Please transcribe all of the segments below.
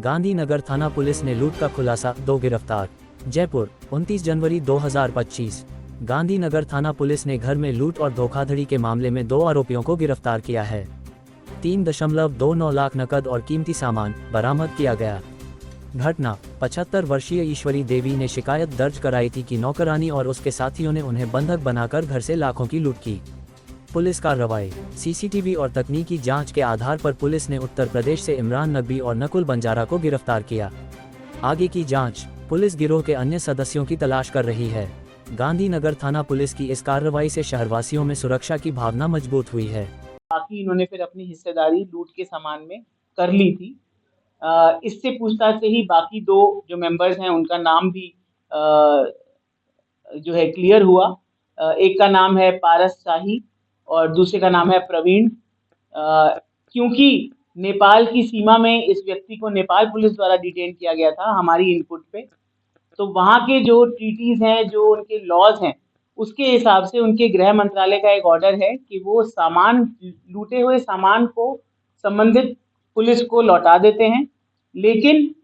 गांधीनगर थाना पुलिस ने लूट का खुलासा, 2 गिरफ्तार। जयपुर, 29 जनवरी 2025। गांधीनगर थाना पुलिस ने घर में लूट और धोखाधड़ी के मामले में 2 आरोपियों को गिरफ्तार किया है। 3.29 लाख नकद और कीमती सामान बरामद किया गया। घटना, 75 वर्षीय ईश्वरी देवी ने शिकायत दर्ज कराई थी कि नौकरानी और उसके साथियों ने उन्हें बंधक बनाकर घर से लाखों की लूट की। पुलिस कार्रवाई, सीसीटीवी और तकनीकी जांच के आधार पर पुलिस ने उत्तर प्रदेश से इमरान नकवी और नकुल बंजारा को गिरफ्तार किया। आगे की जांच, पुलिस गिरोह के अन्य सदस्यों की तलाश कर रही है। गांधीनगर थाना पुलिस की इस कार्रवाई से शहरवासियों में सुरक्षा की भावना मजबूत हुई है। बाकी इन्होंने फिर अपनी हिस्सेदारी लूट के सामान में कर ली थी। इससे पूछताछ से ही बाकी 2 जो मेंबर्स हैं उनका नाम भी जो है क्लियर हुआ। एक का नाम है पारस शाही और दूसरे का नाम है प्रवीण। क्योंकि नेपाल की सीमा में इस व्यक्ति को नेपाल पुलिस द्वारा डिटेन किया गया था हमारी इनपुट पे, तो वहाँ के जो ट्रीटीज हैं, जो उनके लॉज हैं, उसके हिसाब से उनके गृह मंत्रालय का एक ऑर्डर है कि वो सामान, लूटे हुए सामान को संबंधित पुलिस को लौटा देते हैं। लेकिन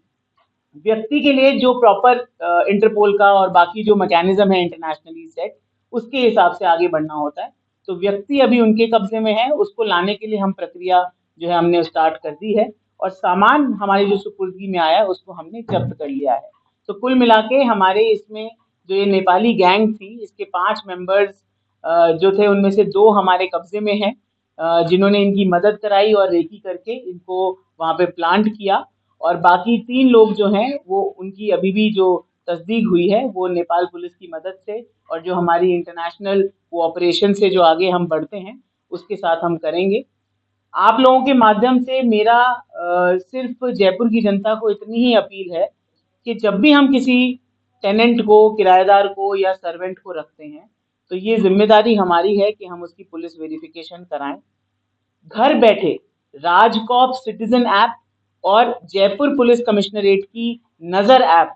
व्यक्ति के लिए जो प्रॉपर इंटरपोल का और बाकी जो मैकेनिज्म है इंटरनेशनली सेट, उसके हिसाब से आगे बढ़ना होता है। तो व्यक्ति अभी उनके कब्जे में है, उसको लाने के लिए हम प्रक्रिया जो है हमने स्टार्ट कर दी है और सामान हमारी जो सुपुर्दगी में आया है उसको हमने जब्त कर लिया है। तो कुल मिला के हमारे इसमें जो ये नेपाली गैंग थी, इसके 5 मेंबर्स जो थे उनमें से 2 हमारे कब्जे में हैं, जिन्होंने इनकी मदद कराई और रेकी करके इनको वहाँ पे प्लांट किया। और बाकी 3 लोग जो हैं वो उनकी अभी भी जो तस्दीक हुई है वो नेपाल पुलिस की मदद से और जो हमारी इंटरनेशनल कोऑपरेशन से जो आगे हम बढ़ते हैं उसके साथ हम करेंगे। आप लोगों के माध्यम से मेरा सिर्फ जयपुर की जनता को इतनी ही अपील है कि जब भी हम किसी टेनेंट को, किराएदार को या सर्वेंट को रखते हैं तो ये जिम्मेदारी हमारी है कि हम उसकी पुलिस वेरिफिकेशन कराएं। घर बैठे राजकॉप सिटीजन ऐप और जयपुर पुलिस कमिश्नरेट की नज़र ऐप,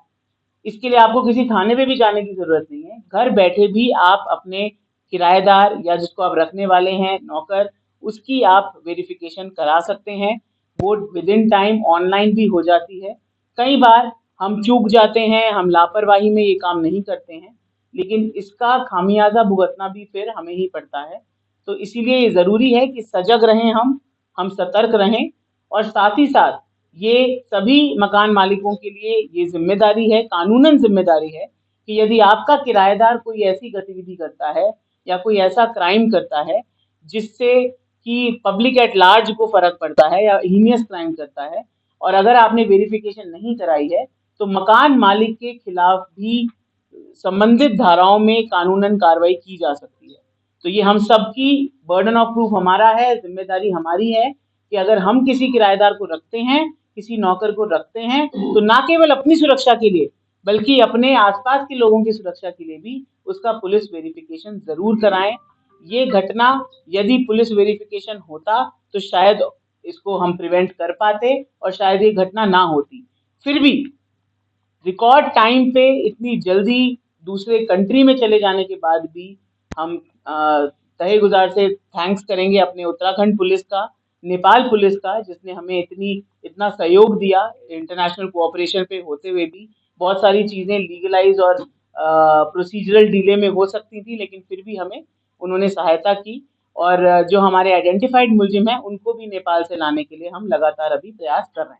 इसके लिए आपको किसी थाने पे भी जाने की ज़रूरत नहीं है। घर बैठे भी आप अपने किराएदार या जिसको आप रखने वाले हैं, नौकर, उसकी आप वेरिफिकेशन करा सकते हैं। वो विद इन टाइम ऑनलाइन भी हो जाती है। कई बार हम चूक जाते हैं, हम लापरवाही में ये काम नहीं करते हैं, लेकिन इसका खामियाजा भुगतना भी फिर हमें ही पड़ता है। तो इसीलिए ये ज़रूरी है कि सजग रहें, हम सतर्क रहें और साथ ही साथ ये सभी मकान मालिकों के लिए ये जिम्मेदारी है, कानूनन जिम्मेदारी है कि यदि आपका किराएदार कोई ऐसी गतिविधि करता है या कोई ऐसा क्राइम करता है जिससे कि पब्लिक एट लार्ज को फर्क पड़ता है या हीनियस क्राइम करता है और अगर आपने वेरिफिकेशन नहीं कराई है तो मकान मालिक के खिलाफ भी संबंधित धाराओं में कानूनन कार्रवाई की जा सकती है। तो ये हम सबकी बर्डन ऑफ प्रूफ हमारा है, जिम्मेदारी हमारी है कि अगर हम किसी किराएदार को रखते हैं, किसी नौकर को रखते हैं, तो ना केवल अपनी सुरक्षा के लिए बल्कि अपने आसपास के लोगों की सुरक्षा के लिए भी उसका पुलिस वेरिफिकेशन जरूर कराएं। ये घटना यदि पुलिस वेरिफिकेशन होता तो शायद इसको हम प्रिवेंट कर पाते और शायद ये घटना ना होती। फिर भी रिकॉर्ड टाइम पे इतनी जल्दी दूसरे कंट्री में चले जाने के बाद भी हम तहे गुजार से थैंक्स करेंगे अपने उत्तराखंड पुलिस का, नेपाल पुलिस का, जिसने हमें इतना सहयोग दिया। इंटरनेशनल कोऑपरेशन पे होते हुए भी बहुत सारी चीज़ें लीगलाइज और प्रोसीजरल डिले में हो सकती थी, लेकिन फिर भी हमें उन्होंने सहायता की और जो हमारे आइडेंटिफाइड मुलजिम हैं उनको भी नेपाल से लाने के लिए हम लगातार अभी प्रयास कर रहे हैं।